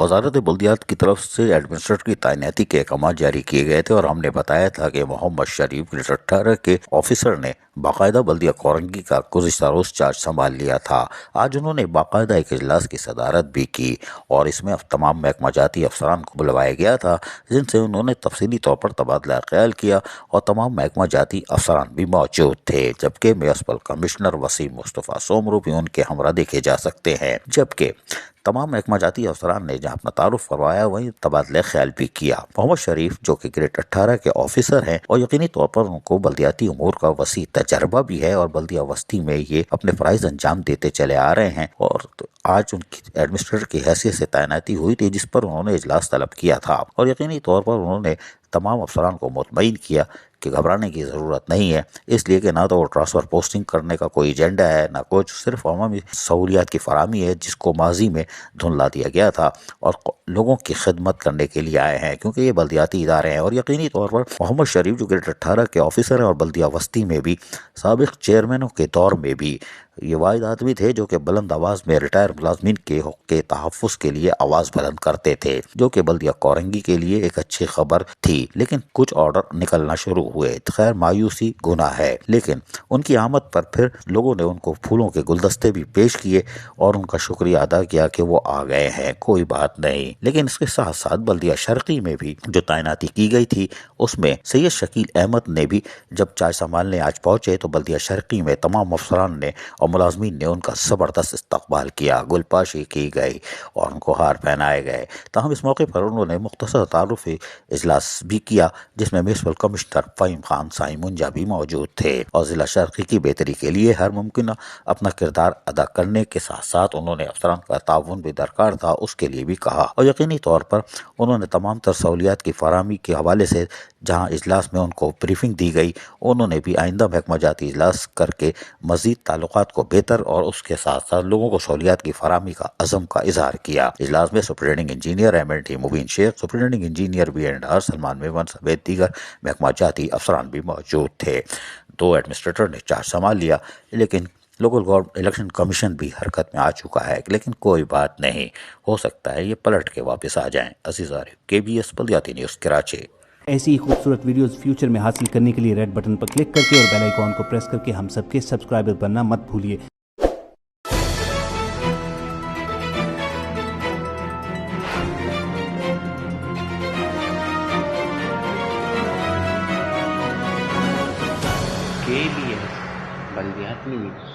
वजारत बल्दियात की तरफ से एडमिनिस्ट्रेटर की तैनाती के अहकाम जारी किए गए थे और हमने बताया था कि मोहम्मद शरीफ ग्रेड 18 के ऑफिसर ने बाकायदा बल्दिया कोरंगी का गुज़िश्ता रोज़ चार्ज संभाल लिया था। आज उन्होंने बाकायदा एक इजलास की सदारत भी की और इसमें तमाम महकमा जाती अफसरान को बुलवाया गया था, जिनसे उन्होंने तफसीली तौर पर तबादला ख्याल किया और तमाम महकमा जाती अफसरान भी मौजूद थे, जबकि म्युनिसिपल कमिश्नर वसीम मुस्तफ़ा सोमरू भी उनके हमरा देखे जा सकते हैं। जबकि तमाम महकमा जाती अफसरान ने जहाँ अपना तारुफ करवाया वहीं तबादला ख्याल भी किया। मोहम्मद शरीफ जो कि ग्रेड 18 के ऑफिसर हैं और यकीनी तौर पर उनको बल्दियाती उमूर का वसी तजर्बा भी है और बल्दिया वस्ती में ये अपने फ़राइज़ अंजाम देते चले आ रहे हैं और आज उनकी एडमिनिस्ट्रेटर की हैसियत से तैनाती हुई थी, जिस पर उन्होंने इजलास तलब किया था और यकीनी तौर पर उन्होंने तमाम अफसरान को मुतमईन किया कि घबराने की ज़रूरत नहीं है, इसलिए कि ना तो वो ट्रांसफ़र पोस्टिंग करने का कोई एजेंडा है, ना कुछ, सिर्फ अवामी सहूलियात की फराहमी है जिसको माजी में धुंधला दिया गया था और लोगों की खिदमत करने के लिए आए हैं, क्योंकि ये बल्दियाती इदारे हैं। और यकीनी तौर पर मोहम्मद शरीफ जो ग्रेड 18 के ऑफिसर हैं और बल्दिया वस्ती में भी साबिक़ चेयरमैनों के दौर में भी ये वाहिद आदमी थे जो कि बुलंद आवाज़ में रिटायर मुलाजमीन के हक़ के तहफ़्फ़ुज़ के लिए आवाज़ बुलंद करते थे, जो कि बल्दिया कोरंगी के लिए एक अच्छी खबर थी। लेकिन कुछ ऑर्डर निकलना शुरू हुए, खैर मायूसी गुनाह है, लेकिन उनकी आमद पर फिर लोगों ने उनको फूलों के गुलदस्ते भी पेश किए और उनका शुक्रिया अदा किया कि वो आ गए हैं, कोई बात नहीं। लेकिन इसके साथ साथ बल्दिया शर्की में भी जो तैनाती की गई थी उसमें सैयद शकील अहमद ने भी जब चार्ज संभालने आज पहुंचे तो बल्दिया शर्की में तमाम अफसरान ने और मुलाजमीन ने उनका ज़बरदस्त इस्तकबाल किया, गुलपाशी की गई और उनको हार पहनाए गए। ताहम इस मौके पर उन्होंने मुख्तसर तारुफ़ी इजलास भी किया जिसमें म्युनिसिपल कमिश्नर फ़हीम खान साई मुंजा भी मौजूद थे और ज़िला शर्की की बेहतरी के लिए हर मुमकिन अपना किरदार अदा करने के साथ साथ उन्होंने अफसरान का ताउन भी दरकार था, उसके लिए भी कहा। और यकीनी तौर पर उन्होंने तमाम तर सहूलियात की फराहमी के हवाले से जहाँ इजलास में उनको ब्रीफिंग दी गई, उन्होंने भी आइंदा महकमा जाती इजलास करके मज़ीद ताल्लुकात को बेहतर और उसके साथ साथ लोगों को सहूलियात की फराहमी का अज़म का इजहार किया। इजलास में superintending engineer MNT Mubeen Shaikh, superintending engineer B&R Salman Memon समेत दीगर महकमा जाती अफसरान भी मौजूद थे। दो एडमिनिस्ट्रेटर ने चार्ज संभाल लिया, लेकिन लोकल गवर्नमेंट इलेक्शन कमीशन भी हरकत में आ चुका है, लेकिन कोई बात नहीं, हो सकता है ये पलट के वापस आ जाएं। अजीज़ आरिफ, KBS बल्दियाती न्यूज़ कराची। ऐसी ही खूबसूरत वीडियोस फ्यूचर में हासिल करने के लिए रेड बटन पर क्लिक करके और बेल आइकॉन को प्रेस करके हम सबके सब्सक्राइबर बनना मत भूलिए। KBS बल्दियाती न्यूज़।